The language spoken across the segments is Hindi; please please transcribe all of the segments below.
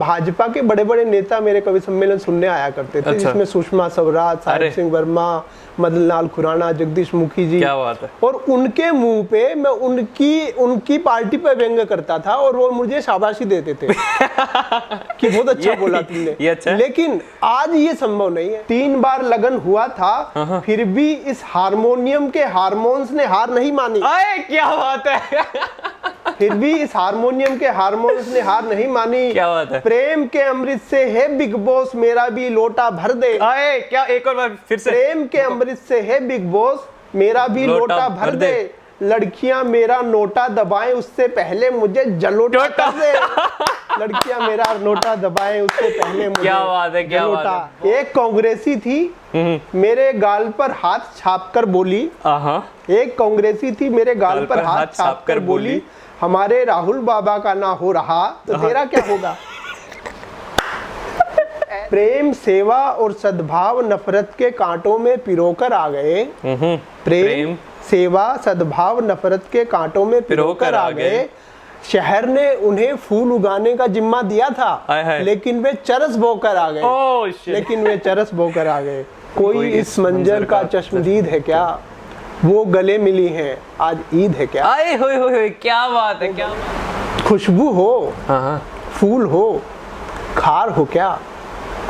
भाजपा के बड़े बड़े नेता मेरे कवि सम्मेलन सुनने आया करते थे। अच्छा। जिसमें सुषमा स्वराज, साहिब सिंह वर्मा, मदन लाल खुराना, जगदीश मुखी जी। क्या बात है। और उनके मुंह पे मैं उनकी पार्टी पे व्यंग करता था और वो मुझे शाबाशी देते थे कि बहुत अच्छा बोला तुमने। अच्छा। लेकिन आज ये संभव नहीं है। 3 बार लगन हुआ था, फिर भी इस हारमोनियम के हारमोन्स ने हार नहीं मानी। क्या बात है। फिर भी इस हारमोनियम के हारमोन्स ने हार नहीं मानी। क्या बात है। प्रेम के अमृत से है बिग बॉस मेरा भी लोटा भर दे। क्या एक और बार फिर से। प्रेम के अमृत से है बिग बॉस मेरा भी लोटा भर दे। लड़कियां मेरा नोटा दबाएं उससे पहले मुझे जलोटा कर दे। लड़कियां मेरा नोटा दबाएं उससे पहले मुझे क्या बात है, क्या बात है। एक कांग्रेसी थी मेरे गाल पर हाथ छाप कर बोली। एक कांग्रेसी थी मेरे गाल पर हाथ छाप कर बोली, हमारे राहुल बाबा का ना हो रहा तो तेरा क्या होगा। प्रेम, सेवा और सद्भाव नफरत के कांटों में पिरोकर आ गए। प्रेम, सेवा, सद्भाव नफरत के कांटों में पिरोकर आ गए। शहर ने उन्हें फूल उगाने का जिम्मा दिया था, लेकिन वे चरस बोकर आ गए। कोई इस मंजर का चश्मदीद है क्या, वो गले मिली हैं आज ईद है क्या। होए क्या बात है, क्या खुशबू हो, फूल हो, खार हो क्या,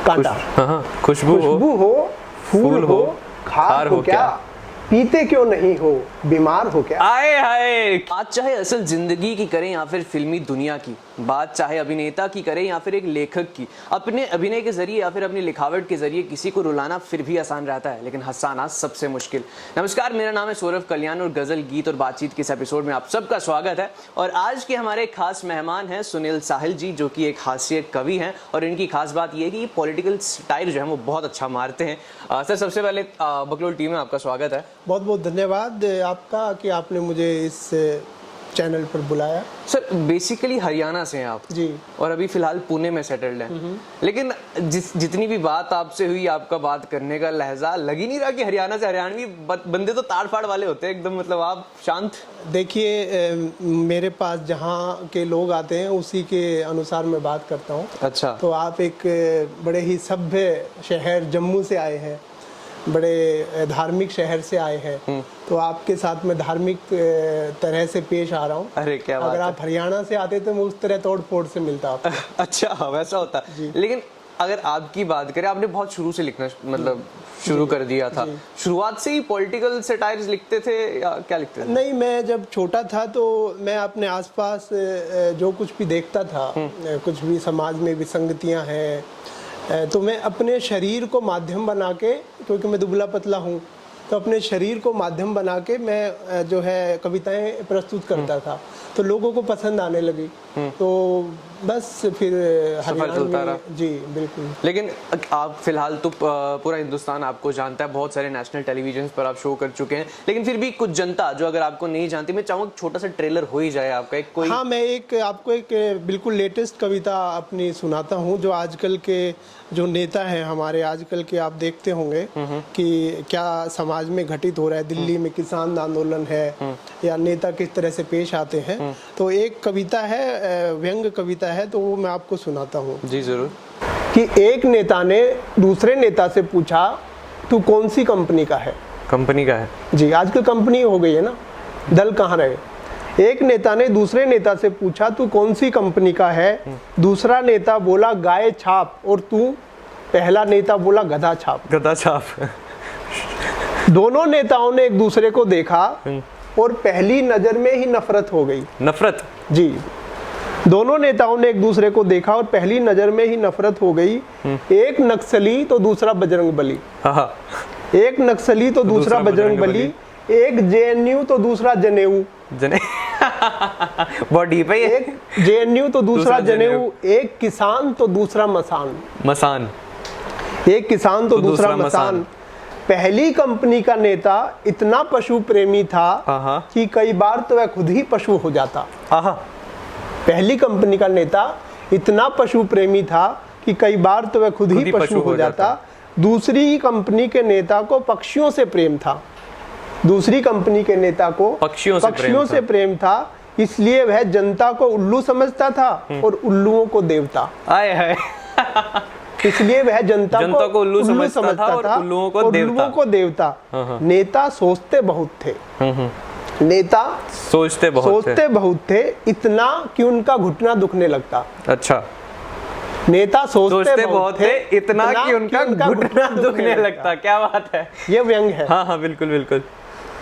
कांटा। खुशबू हो, फूल हो, खार हो क्या, पीते क्यों नहीं हो, बीमार हो क्या। बात चाहे असल जिंदगी की करें या फिर फिल्मी दुनिया की, बात चाहे अभिनेता की करें या फिर एक लेखक की, अपने अभिनय के जरिए या फिर अपनी लिखावट के जरिए किसी को रुलाना फिर भी आसान रहता है, लेकिन हंसाना सबसे मुश्किल। नमस्कार, मेरा नाम है सौरभ कल्याण और गजल, गीत और बातचीत के इस एपिसोड में आप सबका स्वागत है। और आज के हमारे खास मेहमान हैं सुनील साहिल जी, जो कि एक हास्य कवि हैं। और इनकी खास बात यह है कि पॉलिटिकल स्टाइल जो है वो बहुत अच्छा मारते हैं। सर, सबसे पहले बकलोल टीम में आपका स्वागत है। बहुत बहुत धन्यवाद आपका कि आपने मुझे इस चैनल पर बुलाया। सर, बेसिकली हरियाणा से हैं आप जी, और अभी फिलहाल पुणे में सेटल्ड हैं। लेकिन जितनी भी बात आपसे हुई, आपका बात करने का लहजा लग ही नहीं रहा कि हरियाणा से। हरियाणवी बंदे तो ताड़ फाड़ वाले होते हैं एकदम, मतलब आप शांत। देखिए, मेरे पास जहाँ के लोग आते हैं उसी के अनुसार मैं बात करता हूँ। अच्छा। तो आप एक बड़े ही सभ्य शहर जम्मू से आए हैं, बड़े धार्मिक शहर से आए हैं, तो आपके साथ मैं धार्मिक तरह से पेश आ रहा हूँ। अरे क्या बात है। अगर आप हरियाणा से आते तो मैं उस तरह तोड़ फोड़ से मिलता आपको। अच्छा, वैसा होता। लेकिन अगर आपकी बात करें, आपने बहुत शुरू से लिखना मतलब शुरू कर दिया था। शुरुआत से ही पॉलिटिकल सटायर्स लिखते थे या क्या लिखते थे? नहीं, मैं जब छोटा था तो मैं अपने आसपास जो कुछ भी देखता था, कुछ भी समाज में विसंगतियां हैं, तो मैं अपने शरीर को माध्यम बना के, क्योंकि मैं दुबला पतला हूँ, तो अपने शरीर को माध्यम बना के मैं जो है कविताएं प्रस्तुत करता था, तो लोगों को पसंद आने लगी। तो बस फिर हरियाणा में। जी बिल्कुल। लेकिन आप फिलहाल तो पूरा हिंदुस्तान आपको जानता है, बहुत सारे नेशनल टेलीविजन पर आप शो कर चुके हैं, लेकिन फिर भी कुछ जनता जो अगर आपको नहीं जानती, मैं चाहूँगा छोटा सा ट्रेलर हो ही जाए आपका एक कोई। हाँ, मैं आपको एक बिल्कुल लेटेस्ट कविता अपनी सुनाता हूँ, जो आजकल के जो नेता हैं हमारे, आजकल के आप देखते होंगे कि क्या समाज में घटित हो रहा है। दिल्ली में किसान आंदोलन है या नेता किस तरह से पेश आते हैं। तो एक कविता है, व्यंग कविता है, तो वो मैं आपको सुनाता हूँ। जी जरूर। कि एक नेता ने दूसरे नेता से पूछा, तू कौन सी कंपनी का है। कंपनी का है जी, आजकल कंपनी हो गई है ना, दल कहाँ रहे। एक नेता ने दूसरे नेता से पूछा, तू कौन सी कंपनी का है। दूसरा नेता बोला गाय छाप, और तू। पहला नेता बोला गधा छाप। गधा छाप। दोनों नेताओं ने एक दूसरे को देखा और पहली नजर में ही नफरत हो गई। नफरत? जी, दोनों नेताओं ने एक दूसरे को देखा और पहली नजर में ही नफरत हो गई। एक नक्सली तो दूसरा बजरंगबली। एक नक्सली तो दूसरा बजरंगबली। एक जेएनयू तो दूसरा जनेऊ। बहुत डीप है ये। एक जेएनयू तो दूसरा जनेऊ। एक किसान तो दूसरा मसान। एक किसान तो दूसरा मसान। पहली कंपनी का नेता इतना पशु प्रेमी था कि कई बार तो वह खुद ही पशु हो जाता। पहली कंपनी का नेता इतना पशु प्रेमी था कि कई बार तो वह खुद ही पशु हो जाता। दूसरी कंपनी के नेता को पक्षियों से प्रेम था। दूसरी कंपनी के नेता को पक्षियों से प्रेम था, इसलिए वह जनता को उल्लू समझता था और उल्लुओं को देवता। आए हाय। इसलिए वह जनता को उल्लू समझता था और उल्लुओं को देवता। नेता सोचते बहुत थे, नेता सोचते बहुत थे, इतना कि उनका घुटना दुखने लगता। अच्छा, नेता सोचते बहुत थे, इतना कि उनका घुटना दुखने लगता। क्या बात है, ये व्यंग है। हाँ हाँ बिल्कुल बिल्कुल।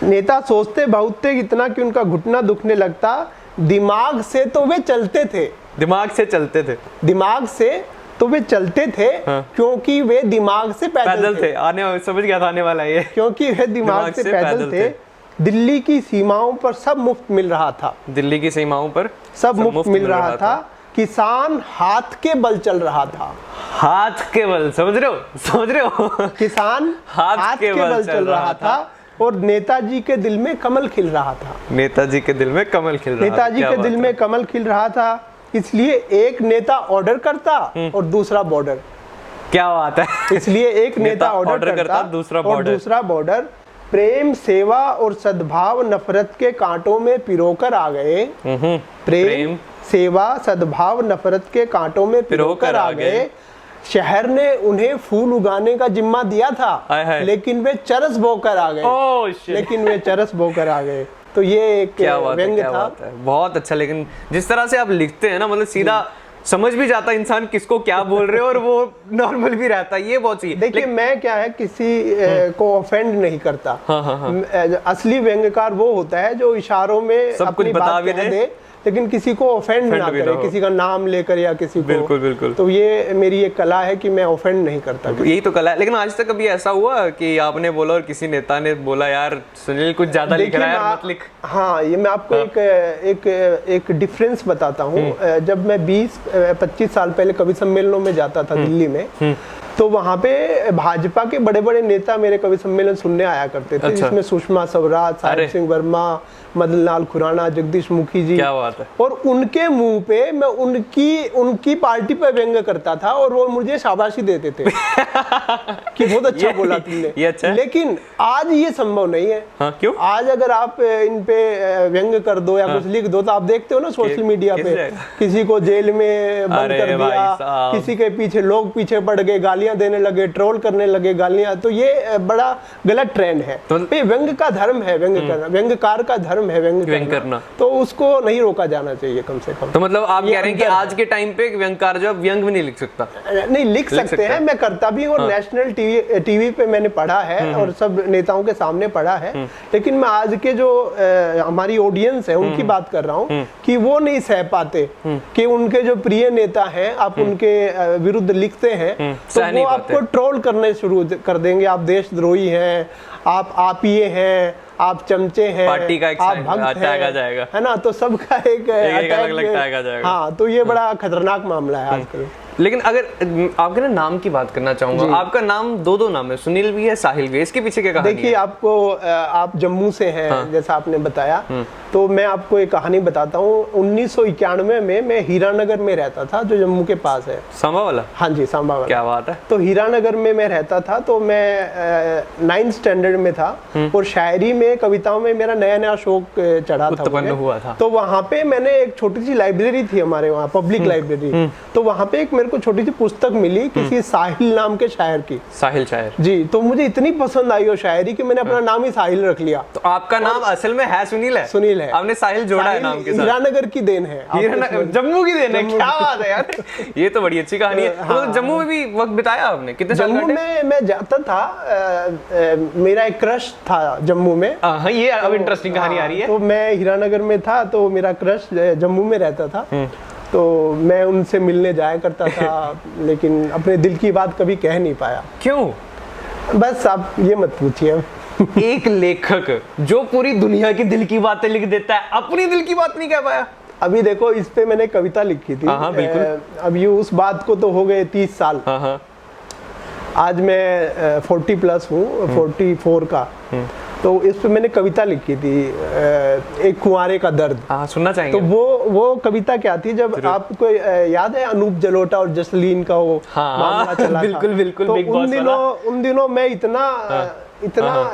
नेता सोचते बहुत थे, इतना कि उनका घुटना दुखने लगता। दिमाग से तो वे चलते थे, दिमाग से चलते थे, दिमाग से तो वे चलते थे। हाँ। क्योंकि वे दिमाग से पैदल थे। समझ गया था आने वाला ये। क्योंकि वे दिमाग से पैदल थे। दिल्ली की सीमाओं पर सब मुफ्त मिल रहा था, दिल्ली की सीमाओं पर सब मुफ्त मिल रहा था। किसान हाथ के बल चल रहा था, हाथ के बल, समझ रहे हो किसान हाथ के बल चल रहा था। और नेताजी के दिल में कमल खिल रहा था, नेताजी के दिल में कमल खिल रहा था। नेताजी के दिल में कमल खिल रहा था। इसलिए एक नेता ऑर्डर करता और दूसरा बॉर्डर। क्या बात है। इसलिए एक नेता ऑर्डर करता, दूसरा बॉर्डर। प्रेम, सेवा और सद्भाव नफरत के कांटों में पिरोकर आ गए। प्रेम, सेवा, सद्भाव नफरत के कांटों में पिरोकर आ गए। शहर ने उन्हें फूल उगाने का जिम्मा दिया था, लेकिन वे चरस बोकर आ गए। तो ये एक व्यंग्य था। बहुत अच्छा। लेकिन जिस तरह से आप लिखते हैं ना, मतलब सीधा समझ भी जाता इंसान किसको क्या बोल रहे हो, और वो नॉर्मल भी रहता है। ये बहुत सही। देखिए मैं क्या है, किसी को ऑफेंड नहीं करता। असली व्यंग्यकार वो होता है जो इशारों में सब कुछ बता भी दे, लेकिन किसी को ऑफेंड ना करे, किसी का नाम लेकर या किसी को। बिल्कुल बिल्कुल। तो ये मेरी एक कला है कि मैं ऑफेंड नहीं करता। यही तो कला है। लेकिन आज तक कभी ऐसा हुआ कि आपने बोला और किसी नेता ने बोला यार सुनील कुछ ज्यादा लिख रहा है, मत लिख? हाँ, ये मैं आपको एक डिफरेंस बताता हूँ। जब मैं 20-25 साल पहले कवि सम्मेलनों में जाता था दिल्ली में, तो वहाँ पे भाजपा के बड़े बड़े नेता मेरे कवि सम्मेलन सुनने आया करते थे। अच्छा। जिसमें सुषमा स्वराज, साहिब सिंह वर्मा, मदन लाल खुराना, जगदीश मुखी जी। क्या बात है। और उनके मुंह पे मैं उनकी पार्टी पे व्यंग्य करता था और वो मुझे शाबाशी देते थे कि बहुत अच्छा बोला तुमने। ये अच्छा है। लेकिन आज ये संभव नहीं है। हाँ, क्यों? आज अगर आप इन पे व्यंग्य कर दो या कुछ लिख दो, तो आप देखते हो ना सोशल मीडिया पे किसी को जेल में बंद कर दिया, किसी के पीछे लोग पीछे पड़ गए, गालियां देने लगे, ट्रोल करने लगे गालियां। तो ये बड़ा गलत ट्रेंड है। व्यंग्य का धर्म है व्यंग्य करना, व्यंग्यकार का धर्म है व्यंग्य करना। तो उसको नहीं रोका जाना चाहिए कम से कम। तो मतलब आप कह रहे हैं कि आज के टाइम पे व्यंग्यकार जो व्यंग्य भी नहीं लिख सकता? नहीं, लिख सकते हैं, मैं करता भी हूँ। और नेशनल टीवी पे मैंने पढ़ा है और सब नेताओं के सामने पढ़ा है। लेकिन मैं आज के जो हमारी ऑडियंस है उनकी बात कर रहा हूँ कि वो नहीं सह पाते कि उनके जो प्रिय नेता हैं आप उनके विरुद्ध लिखते हैं, तो वो आपको ट्रोल करने शुरू कर देंगे। आप देशद्रोही हैं, आप ये हैं, आप चमचे हैं, पार्टी का एक आप भक्त टैग आ जाएगा, है ना। तो सबका एक अलग टैग आ जाएगा। हाँ, तो ये बड़ा खतरनाक मामला है आजकल। लेकिन अगर आपके ना नाम की बात करना चाहूंगा, आपका नाम दो नाम है, सुनील भी है, साहिल भी है, इसके पीछे क्या कहानी है? देखिए, आप जम्मू से हैं। हाँ। जैसा आपने बताया, तो मैं आपको एक कहानी बताता हूँ। 1991 में मैं हीरानगर में रहता था, जो जम्मू के पास है। सांबा वाला? हाँ जी, सांबा वाला। क्या बात है। तो हीरानगर में मैं रहता था। तो मैं 9th स्टैंडर्ड में था और शायरी में, कविताओं में मेरा नया शौक चढ़ा था। तो वहाँ पे मैंने एक छोटी सी लाइब्रेरी थी हमारे वहाँ, पब्लिक लाइब्रेरी। तो वहाँ पे एक मेरे को छोटी सी पुस्तक मिली किसी साहिल नाम के शायर की। साहिल शायर जी। तो मुझे इतनी पसंद आई वो शायरी कि मैंने अपना नाम ही साहिल रख लिया। तो आपका नाम असल में है सुनील है? सुनील है, आपने साहिल जोड़ा है नाम के साथ। हीरानगर की देन है, जम्मू की देन है। क्या बात है यार, ये तो बड़ी अच्छी कहानी है। तो जम्मू में भी वक्त बिताया आपने? कितने साल? जम्मू में मैं जाता था, मेरा एक क्रश था जम्मू में। हाँ, ये अब इंटरेस्टिंग कहानी आ रही है। तो मैं हीरानगर में था, तो मेरा क्रश जम्मू में रहता था। तो मैं उनसे मिलने जाया करता था, लेकिन अपने दिल की बात कभी कह नहीं पाया। क्यों? बस आप ये मत पूछिए। एक लेखक जो पूरी दुनिया की दिल की बातें लिख देता है, अपनी दिल की बात नहीं कह पाया। अभी देखो, इस पे मैंने कविता लिखी थी। हाँ, बिल्कुल। अब ये उस बात को तो हो गए 30 साल। आज मैं 40+ हूँ, 44 का। तो इस पे मैंने कविता लिखी थी, एक कुंवारे का दर्द। सुनना चाहेंगे? तो वो कविता क्या थी, जब आपको याद है अनूप जलोटा और जसलीन का वो मामला चला बिल्कुल था। बिल्कुल। तो उन दिनों मैं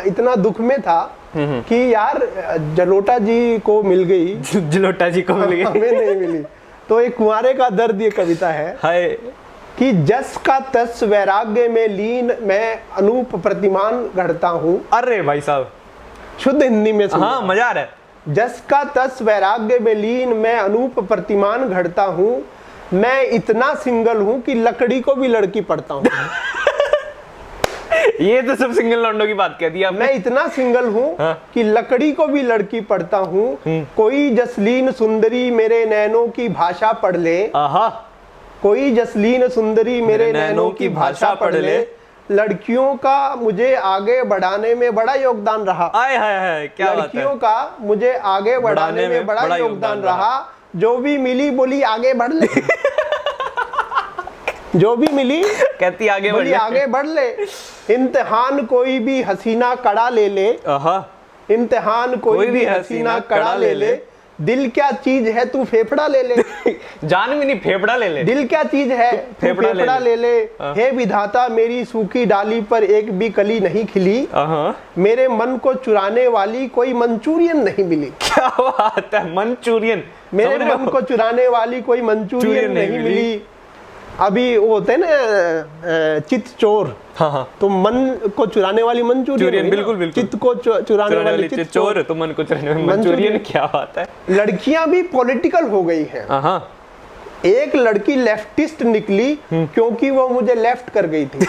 इतना दुख में था कि यार जलोटा जी को मिल गई, जलोटा जी को मिल गई, हमें नहीं मिली। तो एक कुंवारे का दर्द ये कविता है हाय कि जस का तस वैराग्य में लीन मैं अनूप प्रतिमान गढ़ता हूँ। अरे भाई साहब, शुद्ध हिंदी में सुनिए। हाँ मजा आ रहा है। जस का तस वैराग्य में लीन मैं अनूप प्रतिमान घड़ता हूँ। मैं इतना सिंगल हूँ कि लकड़ी को भी लड़की पढ़ता हूँ। ये तो सब सिंगल लौंडों की बात कह दी आपने। मैं इतना सिंगल हूँ हाँ। कि लकड़ी को भी लड़की पढ़ता हूँ। कोई जसलीन सुंदरी मेरे नैनों की भाषा पढ़ ले। आहा, कोई जसलीन सुंदरी मेरे नैनों की भाषा पढ़ ले। लड़कियों का मुझे आगे बढ़ाने में बड़ा योगदान रहा। आय हाय हाय, क्या बात है। लड़कियों का मुझे आगे बढ़ाने में बड़ा योगदान रहा। जो भी मिली बोली आगे बढ़ ले। जो भी मिली कहती आगे बढ़ बोली ले। आगे बढ़ ले। इम्तिहान कोई भी हसीना कड़ा ले ले। आहा, इम्तिहान कोई भी हसीना कड़ा ले ले। दिल क्या चीज है तू फेफड़ा ले ले। जान भी नहीं, फेफड़ा ले ले। दिल क्या चीज है तू फेफड़ा ले ले। हे विधाता मेरी सूखी डाली पर एक भी कली नहीं खिली। मेरे मन को चुराने वाली कोई मंचूरियन नहीं मिली। क्या बात है, मंचूरियन। मेरे मन को चुराने वाली कोई मंचूरियन नहीं मिली। अभी वो होते हैं ना चित चोर। हाँ, तो मन को चुराने वाली मंचूरियन, बिल्कुल बिल्कुल। चित्त को चुराने वाली चित चोर, तो मन को चुराने वाली मंचूरियन। क्या बात है। लड़कियां भी पॉलिटिकल हो गई हैं। एक लड़की लेफ्टिस्ट निकली क्योंकि वो मुझे लेफ्ट कर गई थी।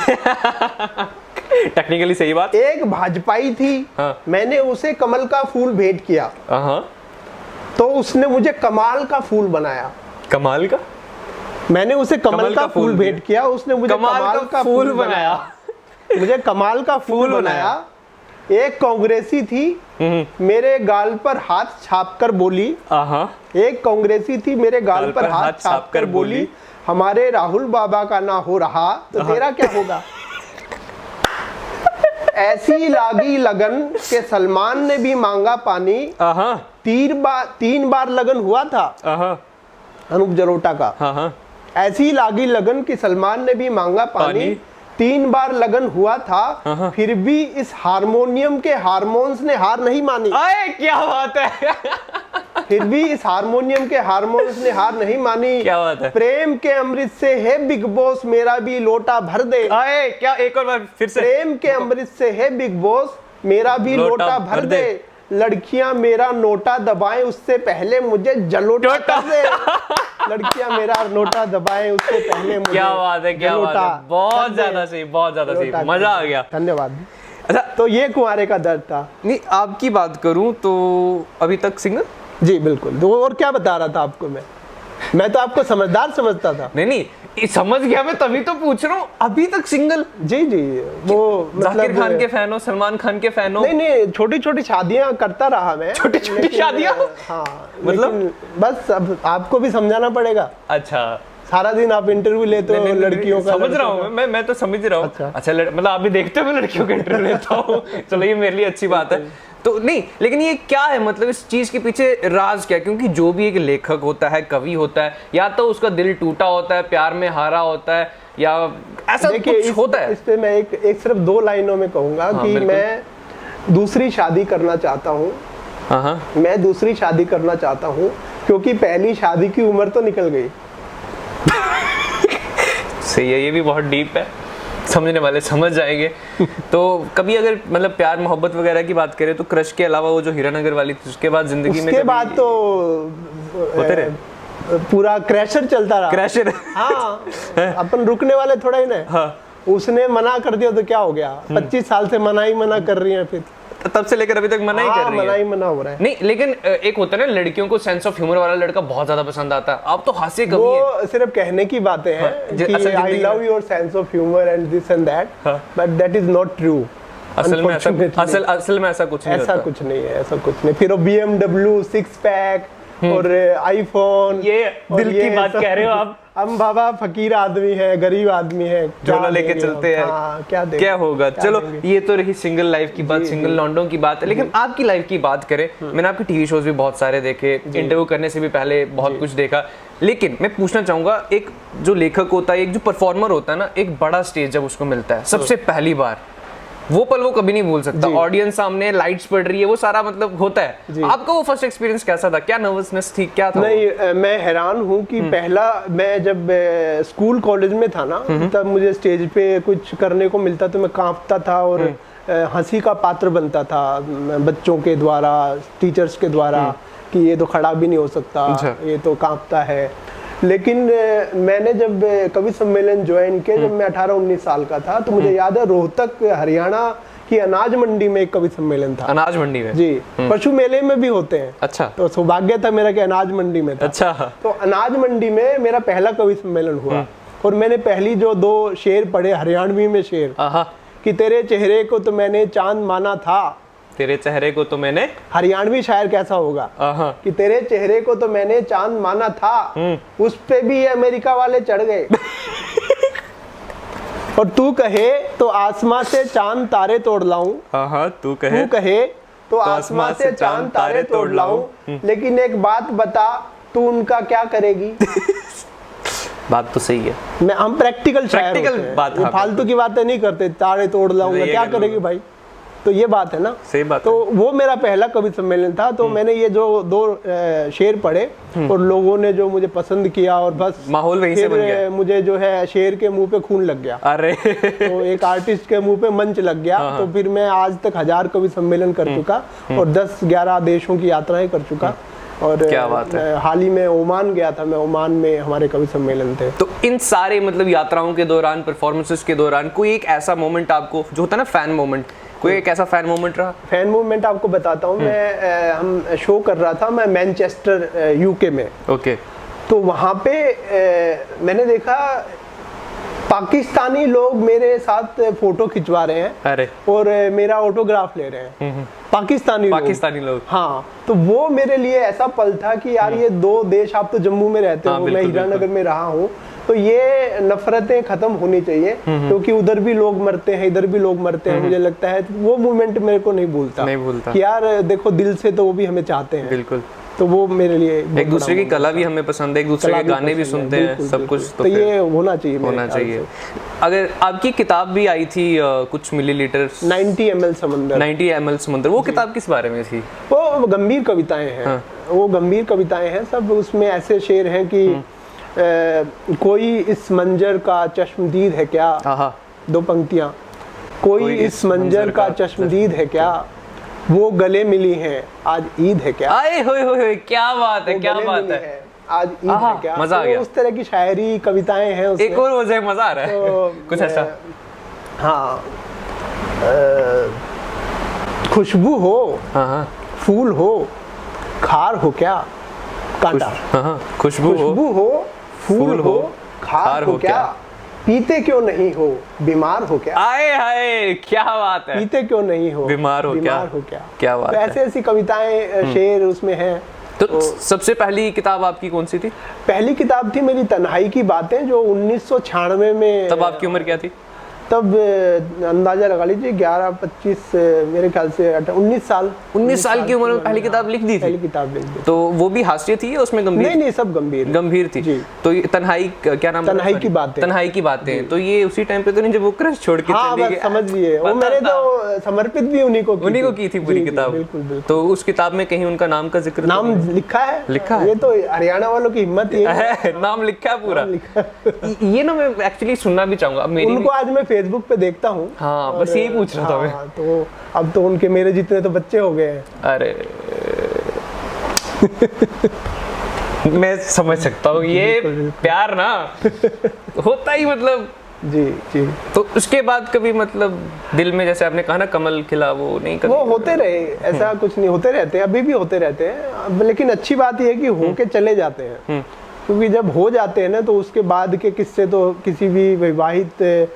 टेक्निकली सही बात। एक भाजपाई थी। मैंने उसे कमल का फूल भेंट किया तो उसने मुझे कमाल का फूल बनाया। कमाल का? मैंने उसे कमल का फूल भेंट किया, उसने मुझे कमाल का फूल बनाया। मुझे कमाल का फूल बनाया। एक कांग्रेसी थी, मेरे गाल पर हाथ छाप कर बोली। एक कांग्रेसी थी, मेरे गाल पर हाथ छाप कर बोली, हमारे राहुल बाबा का ना हो रहा तो तेरा क्या होगा। ऐसी लागी लगन के सलमान ने भी मांगा पानी। 3 बार लगन हुआ था अनूप जलोटा का। ऐसी लागी लगन कि सलमान ने भी मांगा पानी। 3 बार लगन हुआ था, फिर भी इस हारमोनियम के हारमोन्स ने हार नहीं मानी। अरे क्या बात है। फिर भी इस हारमोनियम के हारमोन्स ने हार नहीं मानी। क्या बात है। प्रेम के अमृत से है बिग बॉस मेरा भी लोटा भर दे। अरे क्या, एक और बार फिर से। प्रेम के अमृत से है बिग बॉस मेरा भी लोटा भर दे। लड़कियां मेरा नोटा दबाएं उससे पहले मुझे जलोटा कर दे। लड़कियां मेरा नोटा दबाएं उससे पहले मुझे। क्या बात है, क्या बात है। बहुत ज्यादा सही, बहुत ज्यादा सही, मजा आ गया। धन्यवाद। अच्छा, तो ये कुंवारे का दर्द था। नहीं, आपकी बात करूं तो अभी तक सिंगल। जी बिल्कुल। तो और क्या बता रहा था आपको मैं तो आपको समझदार समझता था। नहीं समझ गया मैं, तभी तो पूछ रहा हूँ। अभी तक सिंगल? जी वो जाकिर खान के फैन हो, सलमान खान के फैन हो? नहीं, छोटी छोटी शादियां करता रहा मैं। छोटी छोटी शादियां? हाँ, मतलब बस अब आपको भी समझाना पड़ेगा। अच्छा, सारा दिन आप इंटरव्यू लेते हो लड़कियों का। समझ रहा हूँ मैं तो समझ रहा हूँ। अच्छा मतलब आप भी देखते हो मैं लड़कियों का इंटरव्यू लेता हूँ। चलो ये मेरे लिए अच्छी बात है। तो नहीं, लेकिन ये क्या है, मतलब इस चीज के पीछे राज क्या है? क्योंकि जो भी एक लेखक होता है, कवि होता है, या तो उसका दिल टूटा होता है, प्यार में हारा होता है, या ऐसा कुछ होता है। इस पे मैं एक सिर्फ 2 लाइनों में कहूंगा कि मैं दूसरी शादी करना चाहता हूँ। मैं दूसरी शादी करना चाहता हूँ क्योंकि पहली शादी की उम्र तो निकल गई। सही है, ये भी बहुत डीप है, समझने वाले समझ जाएंगे। तो कभी अगर मतलब प्यार मोहब्बत वगैरह की बात करें तो क्रश के अलावा वो जो हीरानगर वाली थी, उसके बाद जिंदगी में उसके बाद तो होते रहे पूरा क्रैशर चलता रहा। क्रैशर? हाँ, अपन रुकने वाले थोड़ा ही ना। उसने मना कर दिया तो क्या हो गया। 25 साल से मना कर रही है, फिर तब से लेकर अभी तक मना ही कर रही है। मना हो रहा है। नहीं, लेकिन एक होता है ना, लड़कियों को सेंस ऑफ ह्यूमर वाला लड़का बहुत ज्यादा पसंद आता है। आप तो हास्य कवि हैं। वो सिर्फ कहने की बातें हैं कि I love your sense of humour and this and that, but that is not true. असल में ऐसा कुछ नहीं, ऐसा कुछ नहीं है, ऐसा कुछ नहीं। फिर वो BMW 6 पैक और आईफोन, ये दिल की बात कह रहे हो आप। हम बाबा फकीर आदमी है, गरीब आदमी है, झोला लेके चलते हैं। क्या होगा। चलो ये तो रही सिंगल लाइफ की बात, सिंगल लॉन्डों की बात है। लेकिन आपकी लाइफ की बात करें, मैंने आपके टीवी शोज भी बहुत सारे देखे, इंटरव्यू करने से भी पहले बहुत कुछ देखा। लेकिन मैं पूछना चाहूंगा, एक जो लेखक होता है, एक जो परफॉर्मर होता है ना, एक बड़ा स्टेज जब उसको मिलता है सबसे पहली बार, वो पल वो कभी नहीं भूल सकता। ऑडियंस सामने, लाइट्स पड़ रही है, वो सारा मतलब होता है। आपका वो फर्स्ट एक्सपीरियंस कैसा था? क्या नर्वसनेस थी, क्या था? नहीं, मैं हैरान हूँ कि पहला मैं जब स्कूल कॉलेज में था ना, तब मुझे स्टेज पे कुछ करने को मिलता तो मैं कांपता था और हंसी का पात्र बनता था बच्चों के द्वारा, टीचर्स के द्वारा, कि ये तो खड़ा भी नहीं हो सकता, ये तो कांपता है। लेकिन मैंने जब कवि सम्मेलन ज्वाइन किया, जब मैं 18-19 साल का था, तो मुझे याद है रोहतक हरियाणा की अनाज मंडी में एक कवि सम्मेलन था। अनाज मंडी में? जी, पशु मेले में भी होते हैं। अच्छा। तो सौभाग्य था मेरा कि अनाज मंडी में था। अच्छा। तो अनाज मंडी में मेरा पहला कवि सम्मेलन हुआ और मैंने पहली जो 2 शेर पढ़े हरियाणवी में शेर, कि तेरे चेहरे को तो मैंने चांद माना था। तेरे चेहरे को तो मैंने, हरियाणवी शायर कैसा होगा, कि तेरे चेहरे को तो मैंने चांद माना था, उस पे भी ये अमेरिका वाले चढ़ गए। और तू कहे तो आसमां से चांद तारे तोड़ लाऊं, तू कहे तो आसमां से चांद तारे तोड़ लाऊं, लेकिन एक बात बता, तू उनका क्या करेगी? बात तो सही है। हम प्रैक्टिकल बात, फालतू की बातें नहीं करते। तारे तोड़ लाऊंगा, क्या करेगी भाई? तो ये बात है ना, सही बात तो है। वो मेरा पहला कवि सम्मेलन था। तो मैंने ये जो 2 शेर पढ़े और लोगों ने जो मुझे पसंद किया और बस माहौल वहीं से बन गया। मुझे जो है शेर के मुंह पे खून लग गया। अरे तो एक आर्टिस्ट के मुंह पे मंच लग गया। तो फिर मैं आज तक 1000 कवि सम्मेलन कर चुका और 10-11 देशों की यात्राएं कर चुका। और क्या बात है। हाल ही में ओमान गया था मैं, ओमान में हमारे कवि सम्मेलन थे। तो इन सारे मतलब यात्राओं के दौरान, परफॉर्मेंसेस के दौरान कोई एक ऐसा मोमेंट आपको जो होता है ना फैन मोमेंट, कोई एक ऐसा फैन मोमेंट रहा? फैन मूवमेंट आपको बताता हूँ। मैं हम शो कर रहा था, मैं मैनचेस्टर यूके में। ओके। तो वहाँ पे मैंने देखा पाकिस्तानी लोग मेरे साथ फोटो खिंचवा रहे हैं। अरे। और मेरा ऑटोग्राफ ले रहे हैं। पाकिस्तानी लोग। हाँ, तो वो मेरे लिए ऐसा पल था कि यार ये 2 देश, आप तो जम्मू में रहते हो, मैं हीरानगर में रहा हूँ, तो ये नफरतें खत्म होनी चाहिए, क्योंकि उधर भी लोग मरते हैं, इधर भी लोग मरते हैं। मुझे लगता है वो मोमेंट मेरे को नहीं भूलता कि यार देखो दिल से तो वो भी हमें चाहते हैं। बिल्कुल। तो वो मेरे लिए एक दूसरे की कला भी हमें पसंद है, एक दूसरे के गाने भी सुनते हैं, सब कुछ। तो ये होना चाहिए। अगर आपकी किताब भी आई थी कुछ मिलीलीटर, 90 ml समंदर, 90 ml समंदर, वो किताब किस बारे में थी? वो गंभीर कविताएं हैं। वो गंभीर कविताएं हैं सब। उसमें ऐसे शेर हैं कि कोई इस मंजर का चश्मदीद है क्या, 2 पंक्तियां, कोई इस मंजर का चश्मदीद है क्या, वो गले मिली हैं आज ईद है क्या। आए होए क्या बात है, क्या बात है, आज ईद है क्या। मजा आ गया। उस तरह की शायरी कविताएं हैं उसमें। एक और मजा आ रहा है। तो कुछ ऐसा। हाँ, खुशबू हो, फूल हो, खार हो क्या, कांटा। खुशबू हो, फूल हो, खार हो क्या, पीते क्यों नहीं हो, बीमार हो क्या। आए हाय क्या बात है। पीते क्यों नहीं हो, बीमार हो क्या। क्या बात है। ऐसे ऐसी कविताएं, शेर उसमें हैं। तो सबसे पहली किताब आपकी कौन सी थी? पहली किताब थी मेरी तन्हाई की बातें, जो 1996 में। तब आपकी उम्र क्या थी? तब अंदाजा लगा लीजिए 11-25, मेरे ख्याल से 19 साल। 19 साल की उम्र में पहली किताब लिख दी थी? पहली किताब लिख दी। तो वो भी हास्य थी या उसमें गंभीर? नहीं, सब गंभीर थी। तो ये तन्हाई, क्या नाम? तन्हाई की बातें। तन्हाई की बातें। तो ये उसी टाइम पे तो नहीं जब वो क्रश छोड़ के चली गई? समझ लिए। वो मैंने तो समर्पित भी उन्हीं को की थी पूरी किताब। बिल्कुल। तो उस किताब में कहीं उनका नाम का जिक्र? नाम लिखा है। ये तो हरियाणा वालों की हिम्मत है। नाम लिखा है पूरा। ये ना मैं एक्चुअली सुनना भी चाहूंगा। उनको आज मैं फेसबुक पे देखता हूँ। हाँ, बस यही पूछ रहा था मैं। तो अब तो उनके मेरे जितने तो बच्चे हो गए हैं। अरे मैं समझ सकता हूँ ये प्यार ना होता ही, मतलब। जी। तो उसके बाद कभी मतलब दिल में, जैसे आपने कहा ना कमल खिला, वो नहीं कभी? वो होते रहे, ऐसा कुछ नहीं, होते रहते हैं, अभी भी होते रहते हैं। लेकिन अच्छी बात यह है कि होके चले जाते हैं, क्योंकि जब हो जाते हैं ना तो उसके बाद के किस्से तो किसी भी विवाहित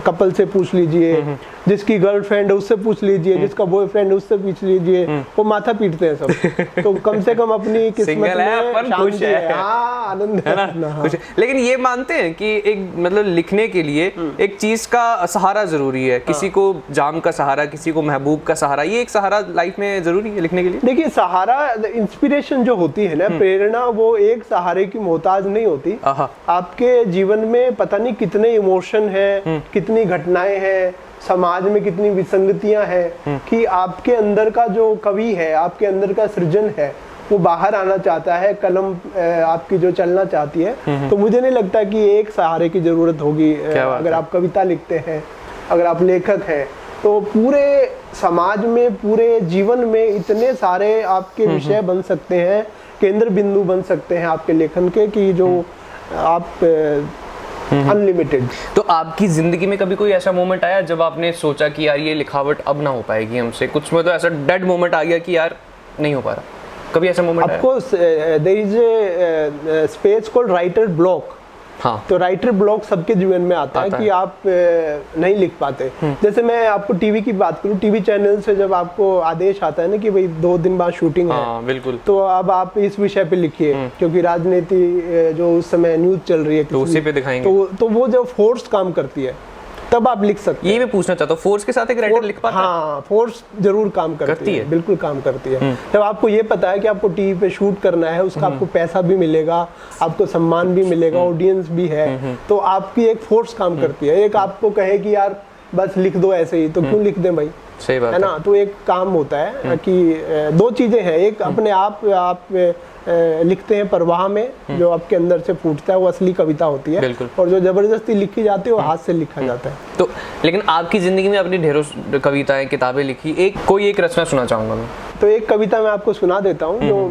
कपल से पूछ लीजिए, जिसकी गर्लफ्रेंड है उससे पूछ लीजिए, जिसका बॉयफ्रेंड है उससे पूछ लीजिए, वो माथा पीटते हैं सब। तो कम से कम अपनी किस्मत में शांति है। हाँ, आनंद है ना, कुछ। लेकिन ये मानते हैं कि एक मतलब लिखने के लिए एक चीज का सहारा जरूरी है। किसी को जाम का सहारा, किसी को महबूब का सहारा, ये एक सहारा लाइफ में जरूरी है लिखने के लिए। देखिए, सहारा, इंस्पिरेशन जो होती है ना, प्रेरणा, वो एक सहारे की मोहताज नहीं होती। आपके जीवन में पता नहीं कितने इमोशन है, कितनी घटनाएं हैं, समाज में कितनी विसंगतियां हैं कि आपके अंदर का जो कवि है, आपके अंदर का सृजन है, वो बाहर आना चाहता है, कलम आपकी जो चलना चाहती है। तो मुझे नहीं लगता कि एक सहारे की जरूरत होगी। अगर आप कविता लिखते हैं, अगर आप लेखक हैं, तो पूरे समाज में, पूरे जीवन में इतने सारे आपके विषय बन सकते हैं, केंद्र बिंदु बन सकते हैं आपके लेखन के, कि जो आप अनलिमिटेड। तो आपकी जिंदगी में कभी कोई ऐसा मोमेंट आया जब आपने सोचा कि यार ये लिखावट अब ना हो पाएगी हमसे, कुछ में तो ऐसा डेड मोमेंट आ गया कि यार नहीं हो पा रहा, कभी ऐसा मोमेंट आया? Of course there is a space called writer block. हाँ। तो राइटर ब्लॉक सबके जीवन में आता है कि आप नहीं लिख पाते। जैसे मैं आपको टीवी की बात करूं, टीवी चैनल से जब आपको आदेश आता है ना कि भाई 2 दिन बाद शूटिंग है, बिल्कुल, तो अब आप इस विषय पे लिखिए, क्योंकि राजनीति जो उस समय न्यूज चल रही है तो उसी पे दिखाएंगे, तो वो जब फोर्स काम करती है तब आप लिख सकते हैं। ये मैं पूछना चाहता हूँ, फोर्स के साथ एक राइटर लिख पाता है? हाँ, फोर्स जरूर काम करती है, बिल्कुल काम करती है। जब आपको ये पता है कि आपको टीवी पे शूट करना है, उसका आपको पैसा भी मिलेगा, आपको सम्मान भी मिलेगा, ऑडियंस भी है, तो आपकी एक फोर्स काम करती है। एक आपको कहे कि यार बस लिख दो ऐसे ही, तो क्यों लिख दें भाई, सही बात है ना। तो एक काम होता है कि 2 चीजें हैं, एक अपने आप लिखते हैं परवाह में, जो आपके अंदर से फूटता है वो असली कविता होती है, और जो जबरदस्ती लिखी जाती है वो हाथ से लिखा जाता है। तो लेकिन आपकी जिंदगी में अपनी ढेरों कविताएं, किताबें लिखी, कोई एक रचना सुना चाहूंगा मैं। तो एक कविता मैं आपको सुना देता हूँ, जो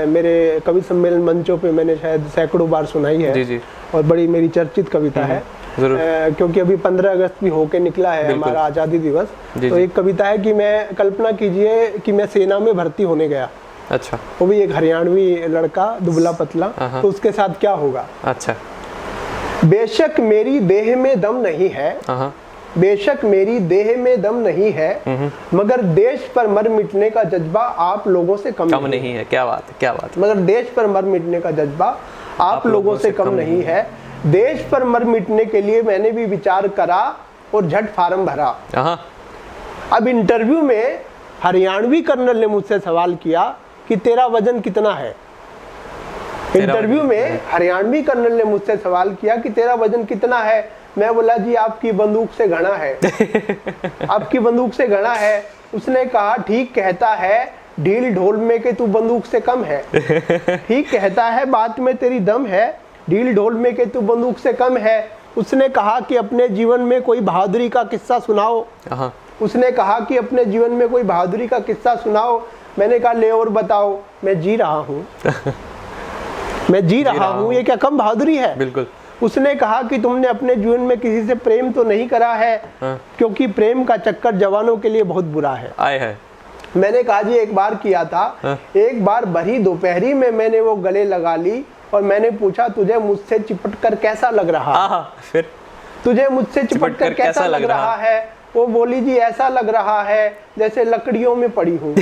मेरे कवि सम्मेलन मंचों पे मैंने शायद सैकड़ों बार सुनाई है। जी। और बड़ी मेरी चर्चित कविता है, क्योंकि अभी 15 अगस्त भी होके निकला है हमारा आज़ादी दिवस। तो एक कविता है कि मैं, कल्पना कीजिए कि मैं सेना में भर्ती होने गया। अच्छा। वो भी एक हरियाणवी लड़का, दुबला पतला, तो उसके साथ क्या होगा। अच्छा। बेशक मेरी देह में दम नहीं है, बेशक मेरी देह में दम नहीं है, मगर देश पर मर मिटने का जज्बा आप लोगों से कम नहीं है। क्या बात है, क्या बात है। मगर देश पर मर मिटने का जज्बा आप लोगों से कम नहीं है। देश पर मर मिटने के लिए मैंने भी विचार करा और झट फार्म भरा। अब इंटरव्यू में हरियाणवी कर्नल ने मुझसे सवाल किया कि तेरा वजन कितना है। इंटरव्यू में हरियाणवी कर्नल ने मुझसे सवाल किया कि तेरा वजन कितना है। मैं बोला जी आपकी बंदूक से घना है। आपकी बंदूक से घना है। उसने कहा ठीक कहता है, ढील ढोल में के तू बंदूक से कम है। ठीक कहता है, बात में तेरी दम है, ढील ढोल में के तू बंदूक से कम है। उसने कहा कि अपने जीवन में कोई बहादुरी का किस्सा सुनाओ। उसने कहा कि अपने जीवन में कोई बहादुरी का किस्सा सुनाओ। मैंने कहा ले और बताओ। मैं जी रहा हूँ। मैं जी रहा हूँ, ये क्या कम बहादुरी है? बिल्कुल। उसने कहा कि तुमने अपने जीवन में किसी से प्रेम तो नहीं करा है, क्योंकि प्रेम का चक्कर जवानों के लिए बहुत बुरा है। आए है। मैंने कहा जी एक बार किया था। एक बार भरी दोपहरी में मैंने वो गले लगा ली और मैंने पूछा तुझे मुझसे चिपट कर कैसा लग रहा? फिर तुझे मुझसे चिपट कर कैसा लग रहा है? वो बोली जी ऐसा लग रहा है जैसे लकड़ियों में पड़ी हूँ।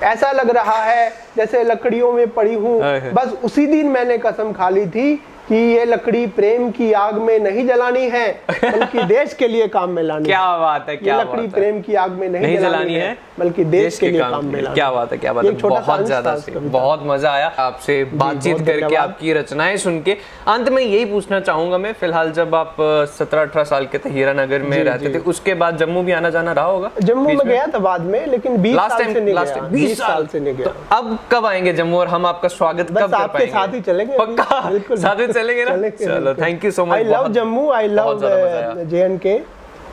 ऐसा लग रहा है जैसे लकड़ियों में पड़ी हूँ। बस उसी दिन मैंने कसम खा ली थी कि ये लकड़ी प्रेम की आग में नहीं जलानी है, बल्कि देश के लिए काम में लानी। क्या बात है, क्या ये लकड़ी प्रेम की आग में नहीं जलानी है, बल्कि देश के लिए काम में लानी। क्या बात है, क्या बात है। बहुत ज्यादा बहुत मजा आया आपसे बातचीत करके, आपकी रचनाएं सुन के। अंत में यही पूछना चाहूंगा मैं, फिलहाल जब आप 17-18 साल के थे, हीरानगर में रहते थे, उसके बाद जम्मू भी आना जाना रहा होगा? जम्मू में गया था बाद में, लेकिन 20 साल से नहीं गया। 20 साल से नहीं गया। अब कब आएंगे जम्मू और हम आपका स्वागत कब कर पाएंगे? आपके साथ ही चलेंगे। पक्का? बिल्कुल साथ ही चलेंगे ना? चलो, thank you so much. I love Jammu, I love JNK,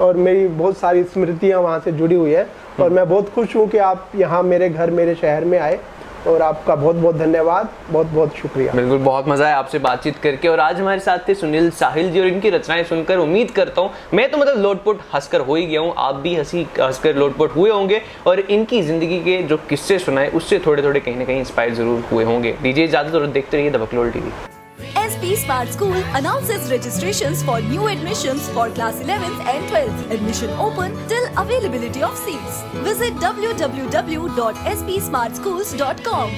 और मेरी बहुत सारी स्मृतियां वहां से जुड़ी हुई है। और मैं बहुत खुश हूं कि आप यहाँ मेरे घर, मेरे शहर में आए, और आपका बहुत बहुत धन्यवाद, बहुत बहुत शुक्रिया। बिल्कुल, बहुत मजा आया आपसे बातचीत करके। और आज हमारे साथ थे सुनील साहिल जी, और इनकी रचनाएं सुनकर उम्मीद करता हूँ, मैं तो मतलब लोटपोट हंसकर हो ही गया हूँ, आप भी हंसकर लोटपोट हुए होंगे, और इनकी जिंदगी के जो किस्से सुनाए उससे थोड़े थोड़े कहीं ना कहीं इंस्पायर जरूर हुए होंगे। दीजिए इजाजत और देखते रहिए द बकलोल TV. SP Smart School announces registrations for new admissions for class 11th and 12th. Admission open till availability of seats. Visit www.spsmartschools.com.